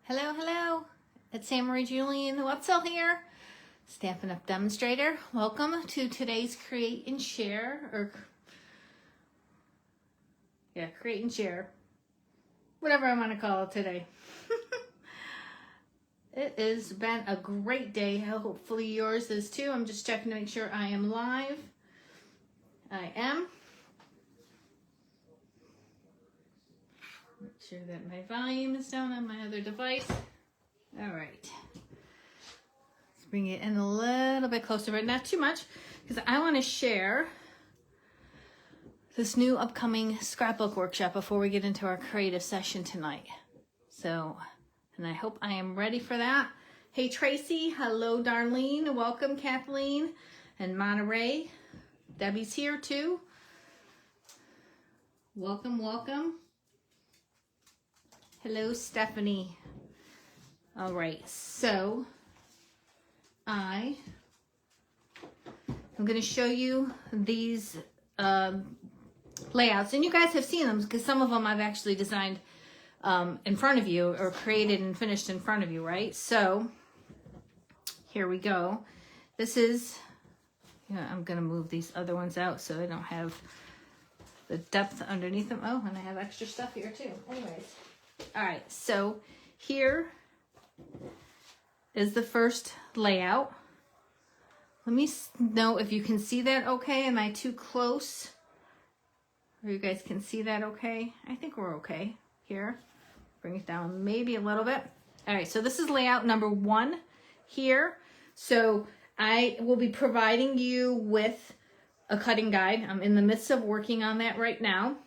Hello, hello. It's Anne Marie Julian Wetzel here, Stampin' Up! Demonstrator. Welcome to today's Create and Share, Create and Share, whatever I want to call it today. It has been a great day. Hopefully yours is too. I'm just checking to make sure I am live. I am. Make sure that my volume is down on my other device. All right. Let's bring it in a little bit closer, but not too much, because I want to share this new upcoming scrapbook workshop before we get into our creative session tonight. So, and I hope I am ready for that. Hey, Tracy. Hello, Darlene. Welcome, Kathleen. And Monterey. Debbie's here, too. Welcome, welcome. Hello, Stephanie. All right, so I'm going to show you these layouts, and you guys have seen them because some of them I've actually designed in front of you, or created and finished in front of you, right? So here we go. This is, I'm going to move these other ones out so I don't have the depth underneath them. Oh, and I have extra stuff here too. Anyways. All right, so here is the first layout. Let me know if you can see that okay. Am I too close? Or you guys can see that okay? I think we're okay here. Bring it down maybe a little bit. All right, so this is layout number 1 here. So I will be providing you with a cutting guide. I'm in the midst of working on that right now.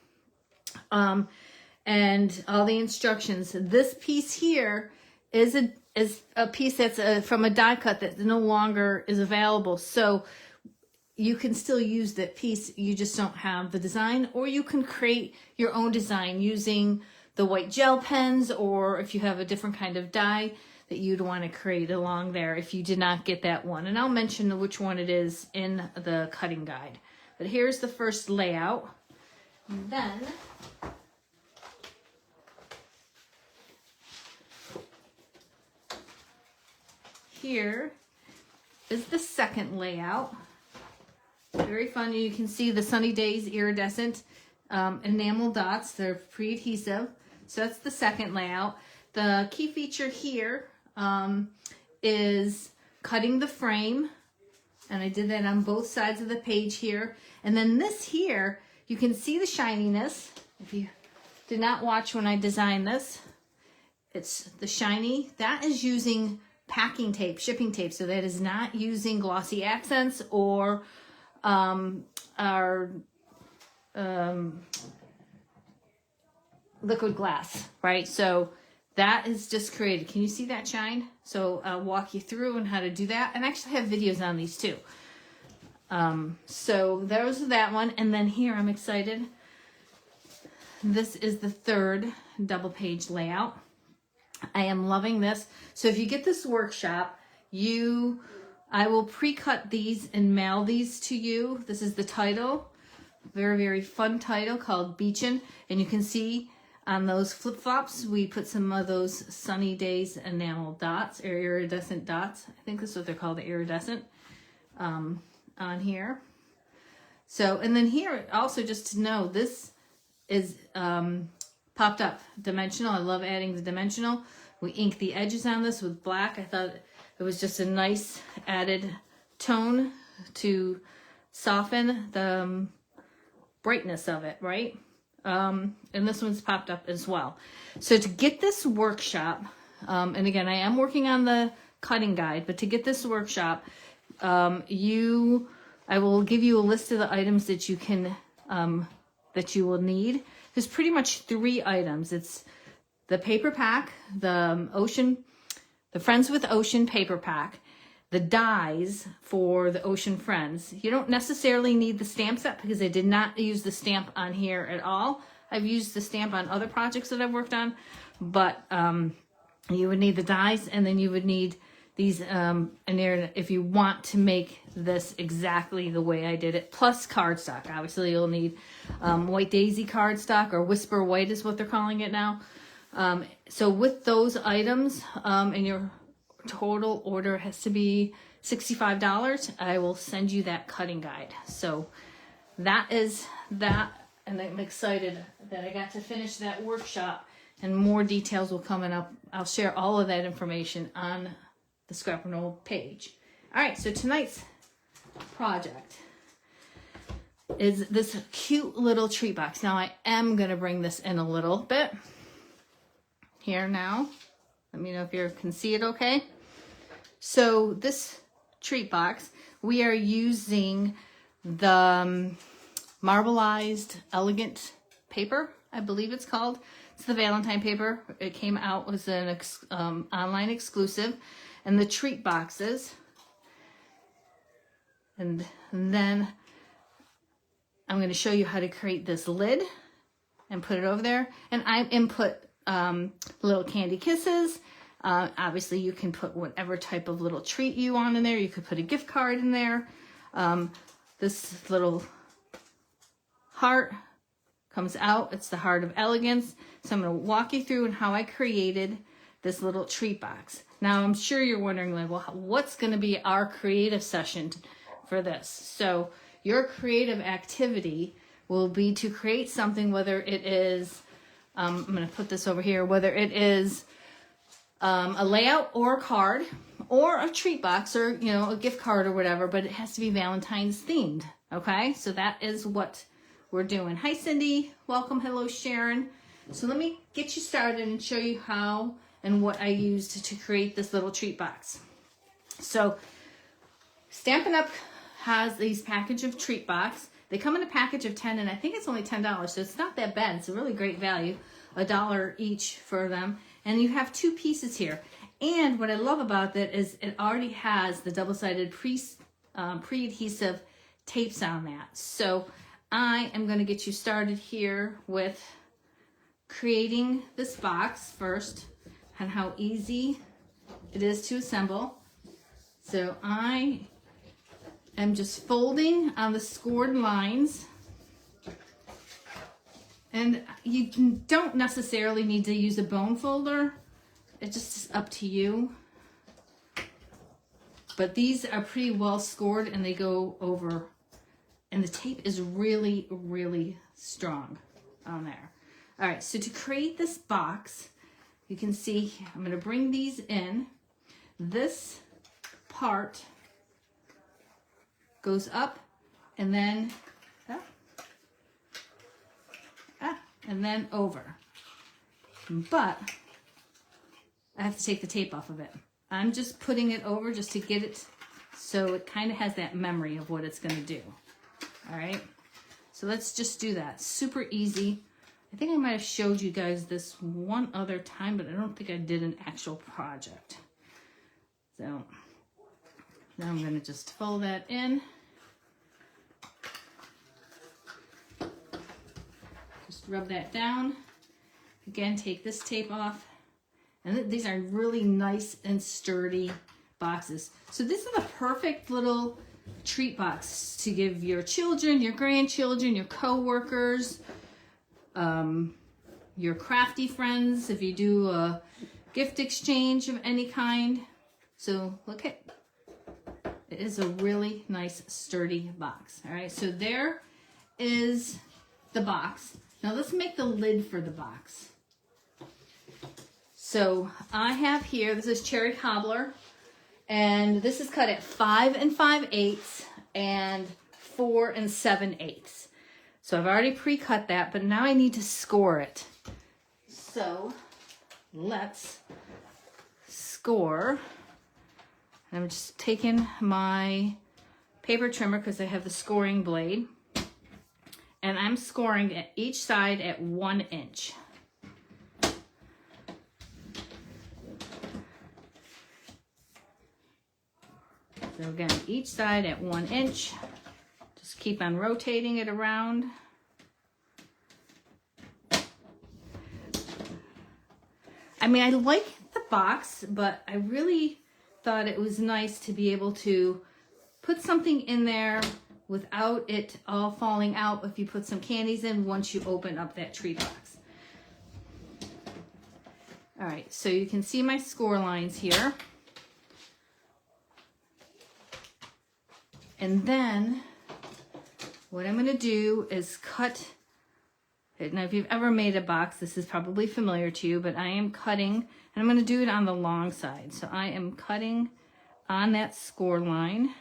And all the instructions. This piece here is a piece that's from a die cut that no longer is available. So you can still use that piece. You just don't have the design, or you can create your own design using the white gel pens, or if you have a different kind of die that you'd want to create along there if you did not get that one. And I'll mention which one it is in the cutting guide. But here's the first layout. And then here is the second layout. Very fun. You can see the Sunny Days iridescent enamel dots. They're pre-adhesive. So that's the second layout. The key feature here is cutting the frame. And I did that on both sides of the page here. And then this here, you can see the shininess. If you did not watch when I designed this, it's the shiny. That is using packing tape, shipping tape, so that is not using glossy accents or our liquid glass, right? So that is just created. Can you see that shine? So I'll walk you through on how to do that, and I actually have videos on these too. So there's that one, and then here I'm excited. This is the third double page layout. I am loving this. So if you get this workshop, I will pre-cut these and mail these to you. This is the title. Very, very fun title called Beachin'. And you can see on those flip-flops, we put some of those Sunny Days enamel dots, or iridescent dots. I think this is what they're called, the iridescent, on here. So, and then here, also just to know, this is popped up dimensional. I love adding the dimensional. We inked the edges on this with black. I thought it was just a nice added tone to soften the brightness of it, right? And this one's popped up as well. So to get this workshop, and again, I am working on the cutting guide, but to get this workshop, I will give you a list of the items that you can, that you will need. There's pretty much 3 items. It's the paper pack, the Friends with Ocean paper pack, the dies for the Ocean Friends. You don't necessarily need the stamp set because I did not use the stamp on here at all. I've used the stamp on other projects that I've worked on, but you would need the dies, and then you would need these if you want to make this exactly the way I did it, plus cardstock. Obviously, you'll need White Daisy cardstock, or Whisper White is what they're calling it now. So with those items, and your total order has to be $65, I will send you that cutting guide. So that is that, and I'm excited that I got to finish that workshop, and more details will come, and I'll share all of that information on the Scrap and Roll page. All right, so tonight's project is this cute little treat box. Now I am going to bring this in a little bit here now. Let me know if you can see it okay. So this treat box, we are using the marbleized elegant paper, I believe it's called. It's the Valentine paper. It came out as an online exclusive, and the treat boxes. And then I'm going to show you how to create this lid and put it over there. And I input little candy kisses. Obviously, you can put whatever type of little treat you want in there. You could put a gift card in there. This little heart comes out. It's the heart of elegance. So I'm going to walk you through how I created this little treat box. Now, I'm sure you're wondering, like, well, what's going to be our creative session for this? So your creative activity will be to create something, whether it is, I'm going to put this over here, whether it is a layout or a card or a treat box or, you know, a gift card or whatever, but it has to be Valentine's themed. Okay, so that is what we're doing. Hi, Cindy. Welcome. Hello, Sharon. So let me get you started and show you how and what I used to create this little treat box. So Stampin' Up! Has these package of treat box. They come in a package of 10, and I think it's only $10, so it's not that bad. It's a really great value, $1 each for them. And you have 2 pieces here. And what I love about that is it already has the double-sided pre-adhesive tapes on that. So I am going to get you started here with creating this box first and how easy it is to assemble. So I'm just folding on the scored lines, and you don't necessarily need to use a bone folder. It just is up to you. But these are pretty well scored, and they go over, and the tape is really, really strong on there. All right, so to create this box, you can see I'm going to bring these in. This part goes up and then and then over. But I have to take the tape off of it. I'm just putting it over just to get it so it kind of has that memory of what it's going to do. All right, so let's just do that. Super easy. I think I might have showed you guys this one other time, but I don't think I did an actual project. So now I'm going to just fold that in. Just rub that down. Again, take this tape off. And these are really nice and sturdy boxes. So this is the perfect little treat box to give your children, your grandchildren, your co-workers, your crafty friends, if you do a gift exchange of any kind. So look at, it is a really nice sturdy box. All right, so there is the box. Now let's make the lid for the box. So I have here, this is cherry cobbler, and this is cut at 5 5/8 and 4 7/8. So I've already pre-cut that, but now I need to score it. So let's score. I'm just taking my paper trimmer because I have the scoring blade, and I'm scoring at each side at 1 inch. So again, each side at 1 inch. Just keep on rotating it around. I mean, I like the box, but I really thought it was nice to be able to put something in there without it all falling out if you put some candies in once you open up that treat box. All right, so you can see my score lines here. And then what I'm going to do is cut. Now, if you've ever made a box, this is probably familiar to you, but I am cutting, and I'm going to do it on the long side. So I am cutting on that score line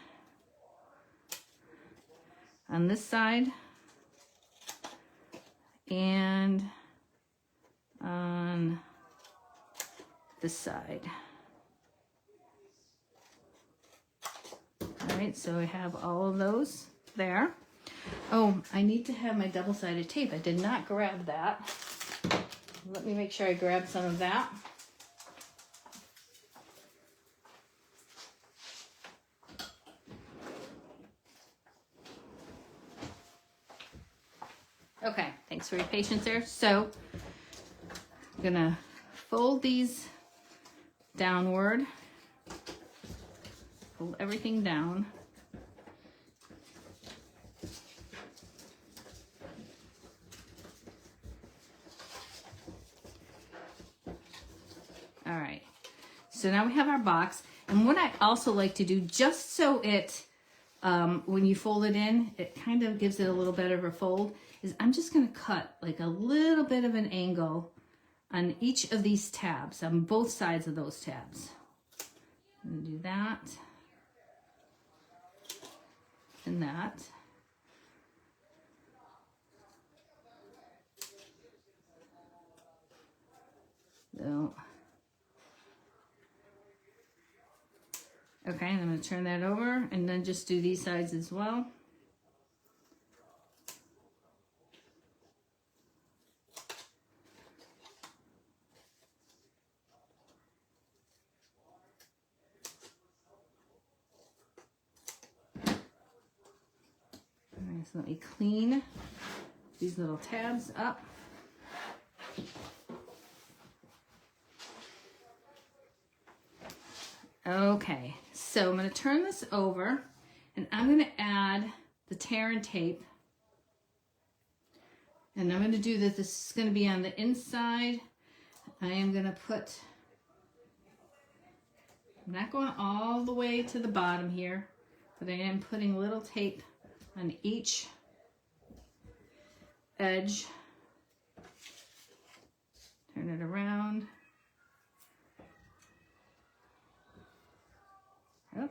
on this side and on this side. All right, so I have all of those there. Oh, I need to have my double-sided tape. I did not grab that. Let me make sure I grab some of that. Okay, thanks for your patience there. So I'm gonna fold these downward, fold everything down. All right, so now we have our box. And what I also like to do, just so it, when you fold it in, it kind of gives it a little bit of a fold, is I'm just gonna cut like a little bit of an angle on each of these tabs, on both sides of those tabs. I'm gonna do that and that. So, okay, and I'm going to turn that over and then just do these sides as well. All right, so let me clean these little tabs up. Okay, so I'm going to turn this over and I'm going to add the tear and tape. And I'm going to do this. This is going to be on the inside. I am going to put, I'm not going all the way to the bottom here, but I am putting little tape on each edge. Turn it around. Oh.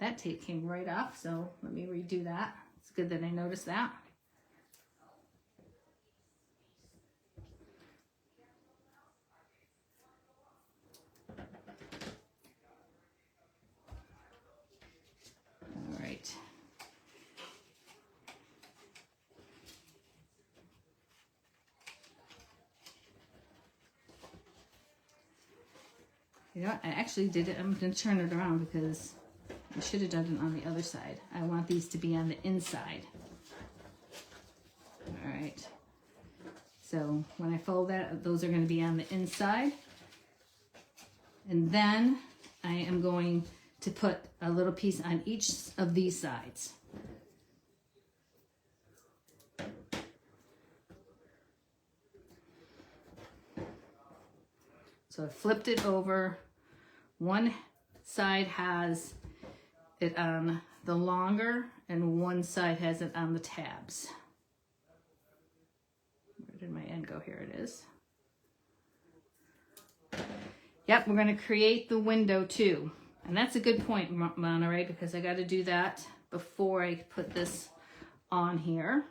That tape came right off, so let me redo that. It's good that I noticed that. All right. You know what? I actually did it. I'm going to turn it around because I should have done it on the other side. I want these to be on the inside. All right. So when I fold that, those are going to be on the inside. And then I am going to put a little piece on each of these sides. So I flipped it over. One side has it on the longer and one side has it on the tabs. Where did my end go? Here it is. Yep, we're going to create the window too. And that's a good point, Monterey, because I got to do that before I put this on here.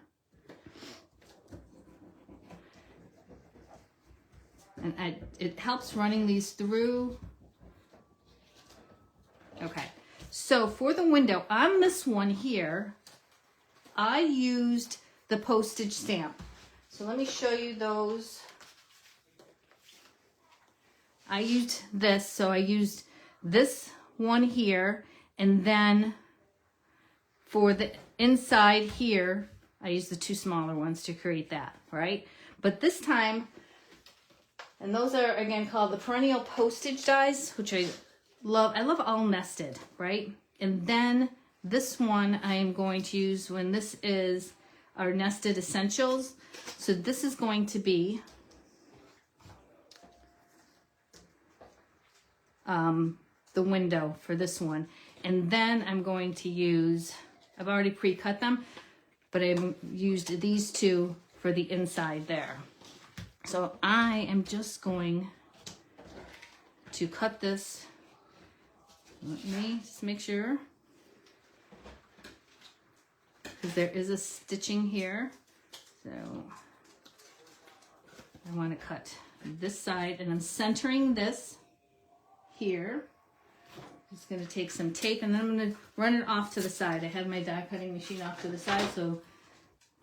And it helps running these through. Okay, so for the window, on this one here, I used the postage stamp. So let me show you those. I used this, so I used this one here, and then for the inside here, I used the two smaller ones to create that, right? But this time, and those are again called the perennial postage dies, which I love all nested, right? And then this one I am going to use when this is our nested essentials. So this is going to be the window for this one. And then I'm going to use, I've already pre-cut them, but I used these two for the inside there. So I am just going to cut this. Let me just make sure, because there is a stitching here. So I want to cut this side, and I'm centering this here. Just going to take some tape, and then I'm going to run it off to the side. I have my die cutting machine off to the side, so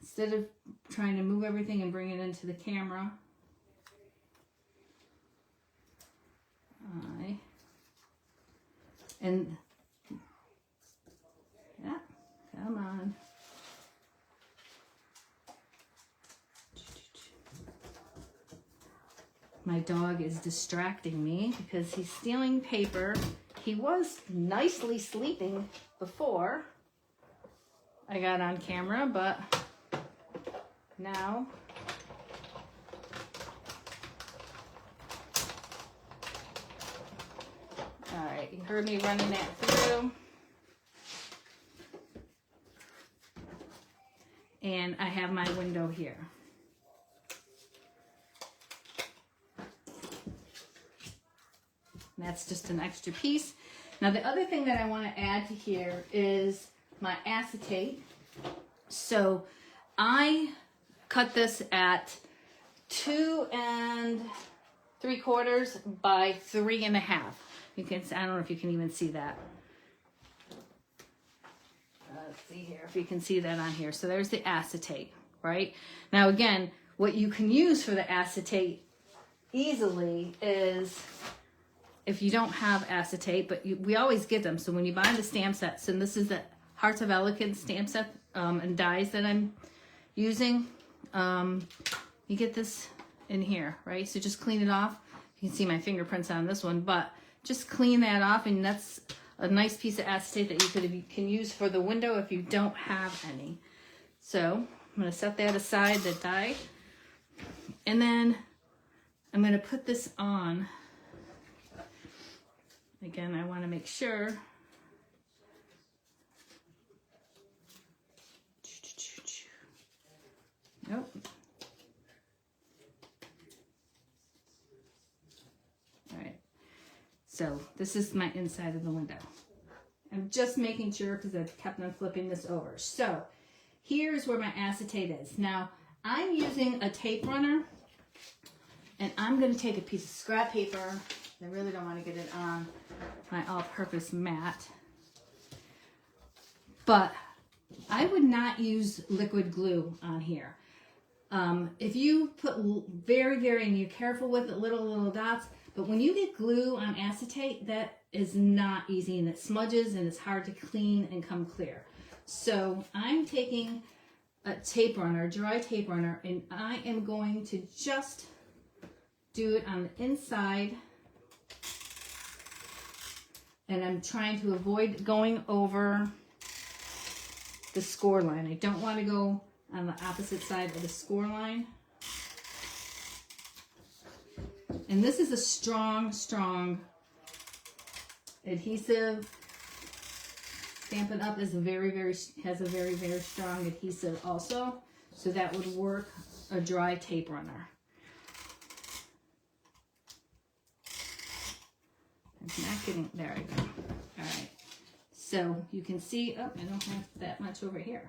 instead of trying to move everything and bring it into the camera, yeah, come on. My dog is distracting me because he's stealing paper. He was nicely sleeping before I got on camera, but now all right, you heard me running that through. And I have my window here. That's just an extra piece. Now the other thing that I want to add to here is my acetate. So I cut this at 2 3/4 by 3 1/2. You can, I don't know if you can even see that. Let's see here if you can see that on here. So there's the acetate, right? Now again, what you can use for the acetate easily is, if you don't have acetate, but we always get them. So when you buy the stamp sets, and this is the Hearts of Elegance stamp set and dies that I'm using, you get this in here, right? So just clean it off. You can see my fingerprints on this one, but just clean that off, and that's a nice piece of acetate that you can use for the window if you don't have any. So I'm going to set that aside, the die, and then I'm going to put this on. Again, I want to make sure. Nope. All right. So this is my inside of the window. I'm just making sure because I've kept on flipping this over. So here's where my acetate is. Now I'm using a tape runner, and I'm going to take a piece of scrap paper. I really don't want to get it on my all-purpose mat. But I would not use liquid glue on here. If you put very, and you're careful with it, little dots, but when you get glue on acetate, that is not easy, and it smudges and it's hard to clean and come clear. So I'm taking a tape runner, dry tape runner, and I am going to just do it on the inside. And I'm trying to avoid going over the score line. I don't want to go on the opposite side of the score line. And this is a strong adhesive. Stampin' Up! Is has a very strong adhesive also. So that would work a dry tape runner. I'm not getting, there I go. All right. So you can see, oh, I don't have that much over here.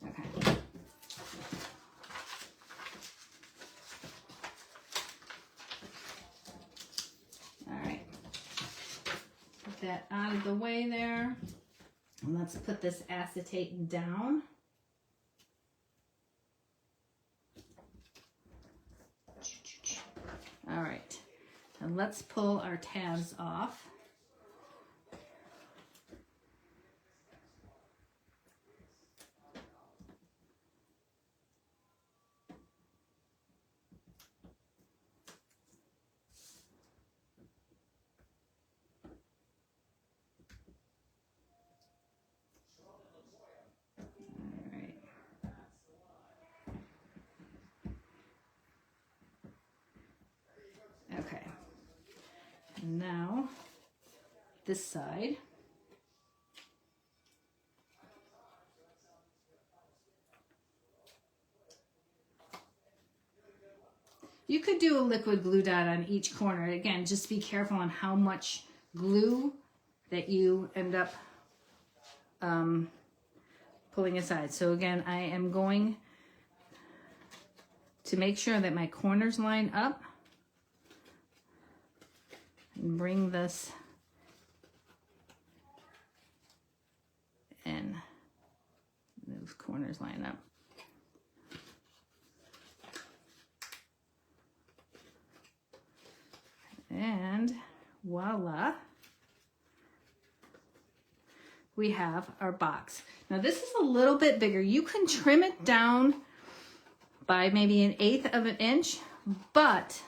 Okay. All right. Put that out of the way there. And let's put this acetate down. All right. And let's pull our tabs off. And now this side. You could do a liquid glue dot on each corner. Again, just be careful on how much glue that you end up pulling aside. So again, I am going to make sure that my corners line up and bring this in. Those corners line up. And voila, we have our box. Now this is a little bit bigger. You can trim it down by maybe 1/8 of an inch, but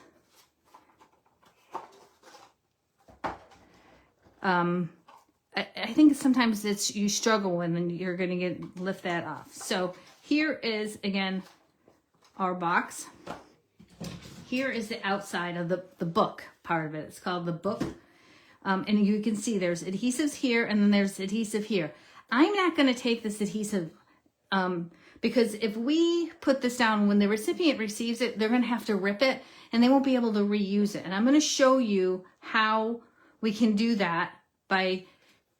I think sometimes you struggle when you're going to lift that off. So here is again our box. Here is the outside of the book part of it. It's called the book. And you can see there's adhesives here and then there's adhesive here. I'm not going to take this adhesive because if we put this down when the recipient receives it, they're going to have to rip it and they won't be able to reuse it. And I'm going to show you how we can do that by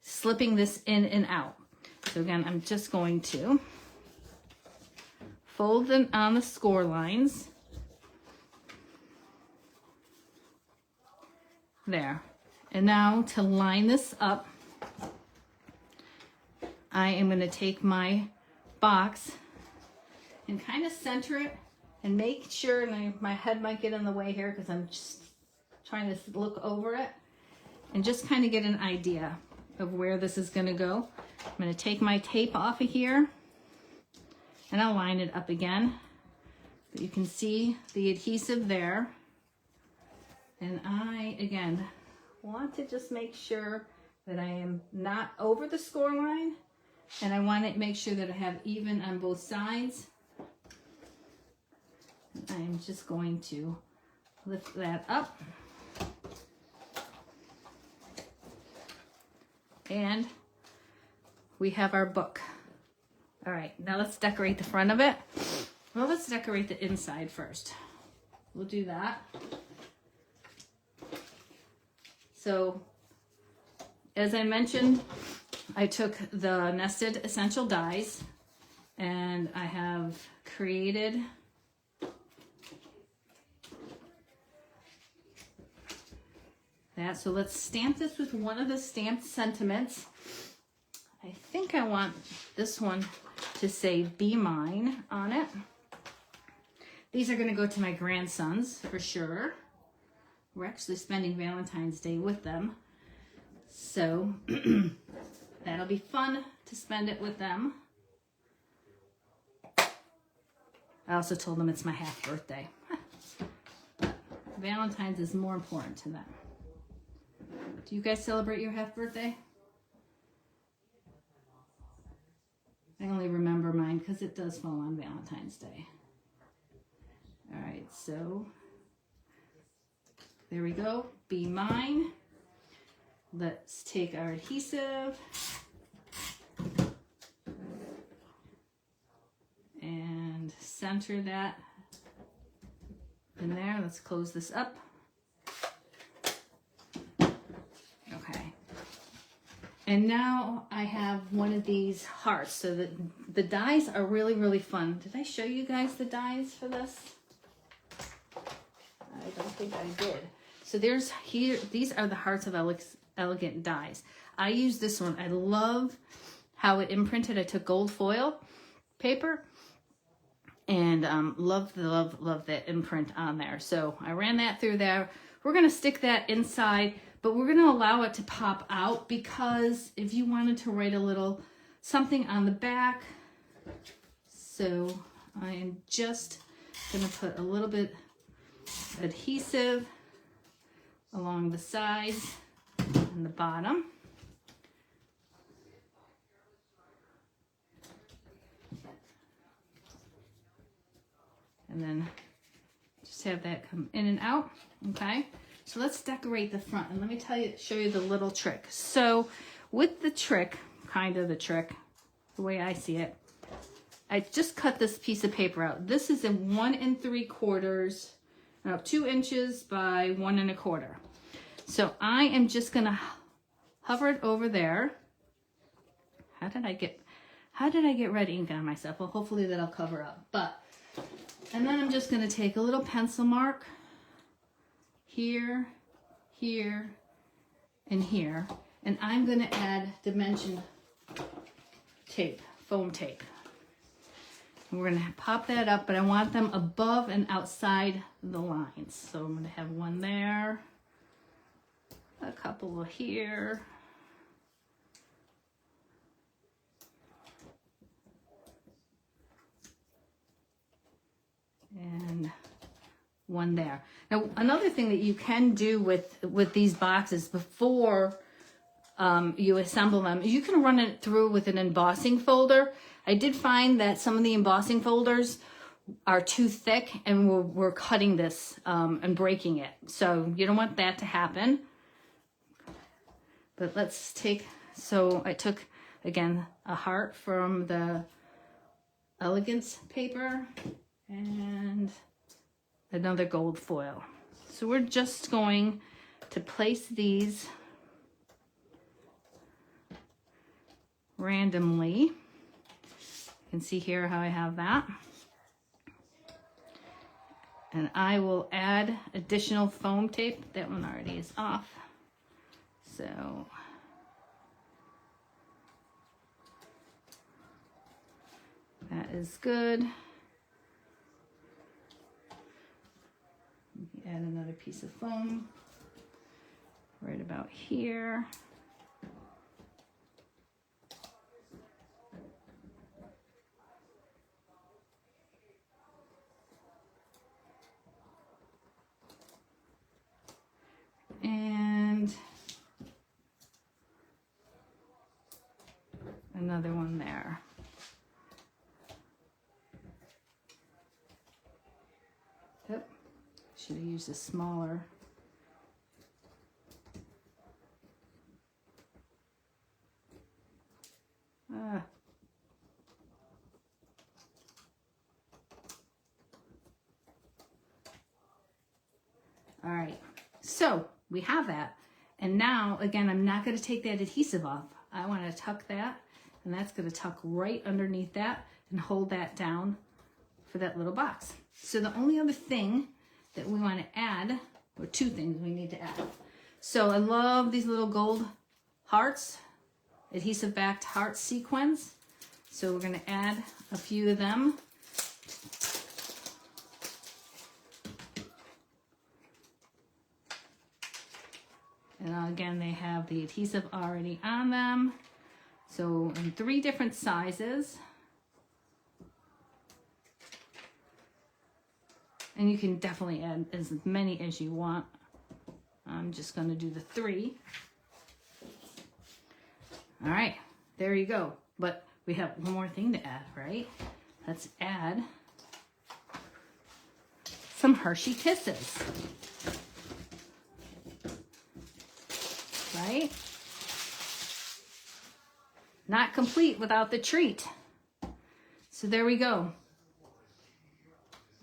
slipping this in and out. So again, I'm just going to fold them on the score lines. There. And now to line this up, I am going to take my box and kind of center it and make sure, and my head might get in the way here because I'm just trying to look over it and just kind of get an idea of where this is going to go. I'm going to take my tape off of here and I'll line it up again. But you can see the adhesive there. And I, again, want to just make sure that I am not over the score line. And I want to make sure that I have even on both sides. I'm just going to lift that up. And we have our book. All right, now let's decorate the front of it. Well, let's decorate the inside first. We'll do that. So, as I mentioned, I took the nested essential dies and I have created that. So let's stamp this with one of the stamped sentiments. I think I want this one to say "Be Mine" on it. These are going to go to my grandsons for sure. We're actually spending Valentine's Day with them. So that'll be fun to spend it with them. I also told them it's my half birthday. But Valentine's is more important to them. Do you guys celebrate your half birthday? I only remember mine because it does fall on Valentine's Day. All right, so there we go. Be Mine. Let's take our adhesive and center that in there. Let's close this up. Okay. And now I have one of these hearts. So the dies are really, really fun. Did I show you guys the dies for this? I don't think I did. So there's here, these are the Hearts of Elegant dies. I use this one. I love how it imprinted. I took gold foil paper and love that imprint on there. So I ran that through there. We're going to stick that inside, but we're going to allow it to pop out because if you wanted to write a little something on the back. So I am just going to put a little bit adhesive along the sides and the bottom. And then just Just have that come in and out, okay? So let's decorate the front, and let me show you the little trick. So with the trick, kind of the trick, the way I see it, I just cut this piece of paper out. This is in 1 3/4, no, 2 inches by 1 1/4. So I am just gonna hover it over there. How did I get red ink on myself? Well, hopefully that'll cover up. And then I'm just gonna take a little pencil mark here, here, and here. And I'm gonna add dimension tape, foam tape. And we're gonna pop that up, but I want them above and outside the lines. So I'm gonna have one there, a couple here, and one there. Now, another thing that you can do with these boxes before you assemble them, you can run it through with an embossing folder. I did find that some of the embossing folders are too thick, and we're cutting this and breaking it. So you don't want that to happen. But let's take, so I took, again, a heart from the Elegance paper and another gold foil. So we're just going to place these randomly. You can see here how I have that. And I will add additional foam tape. That one already is off. So that is good. Add another piece of foam right about here. And another one there. Yep, should have used a smaller. All right, so we have that. And now, again, I'm not going to take that adhesive off. I want to tuck that, and that's going to tuck right underneath that and hold that down for that little box. So the only other thing that we want to add, or two things we need to add. So I love these little gold hearts, adhesive backed heart sequins. So we're going to add a few of them. And again, they have the adhesive already on them. So in 3 different sizes. And you can definitely add as many as you want. I'm just going to do the 3. All right, there you go. But we have one more thing to add, right? Let's add some Hershey Kisses. Right? Not complete without the treat. So there we go.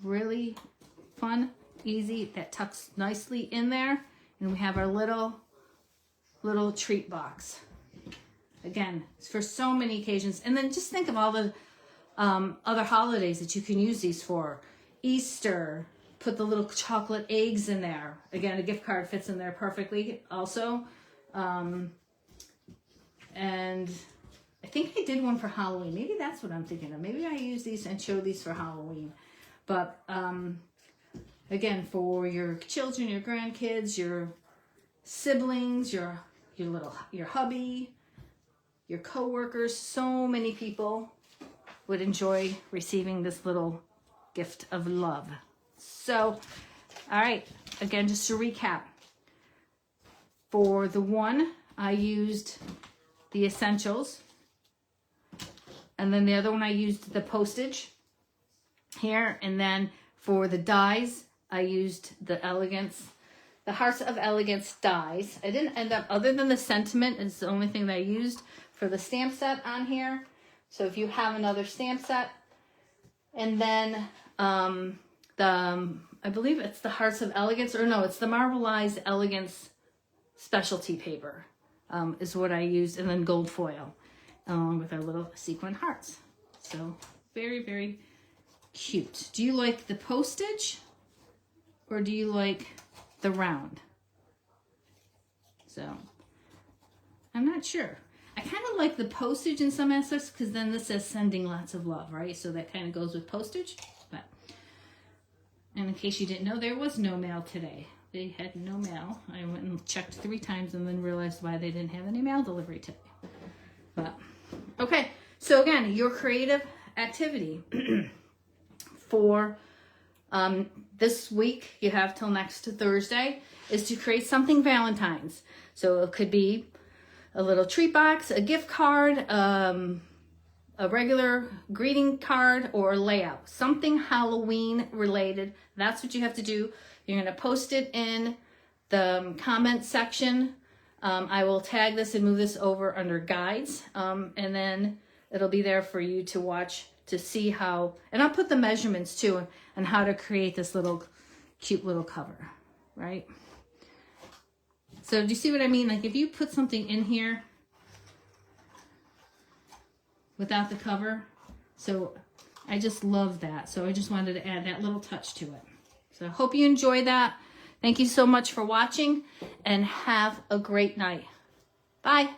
Really fun, easy, that tucks nicely in there. And we have our little treat box. Again, it's for so many occasions. And then just think of all the other holidays that you can use these for. Easter, put the little chocolate eggs in there. Again, a gift card fits in there perfectly also. And I think I did one for Halloween. Maybe that's what I'm thinking of. Maybe I use these and show these for Halloween. But again, for your children, your grandkids, your siblings, your hubby, your coworkers, so many people would enjoy receiving this little gift of love. So, all right, again, just to recap. For the one, I used the essentials. And then the other one, I used the postage here. And then for the dies, I used the Hearts of Elegance dies. I didn't end up, other than the sentiment, is the only thing that I used for the stamp set on here. So if you have another stamp set, and then I believe it's the Hearts of Elegance, or no, it's the Marbleized Elegance specialty paper is what I used, and then gold foil along with our little sequin hearts. So very, very cute. Do you like the postage or do you like the round? So I'm not sure. I kind of like the postage in some aspects because then this says sending lots of love, right? So that kind of goes with postage. But, and in case you didn't know, there was no mail today. They had no mail. I went and checked 3 times and then realized why they didn't have any mail delivery today. But, okay. So again, your creative activity for this week, you have till next Thursday, is to create something Valentine's. So it could be a little treat box, a gift card, a regular greeting card, or layout. Something Halloween related. That's what you have to do. You're going to post it in the comment section. I will tag this and move this over under guides. And then it'll be there for you to watch to see how, and I'll put the measurements too on how to create this little cute little cover, right? So do you see what I mean? Like if you put something in here without the cover, so I just love that. So I just wanted to add that little touch to it. So I hope you enjoy that. Thank you so much for watching and have a great night. Bye.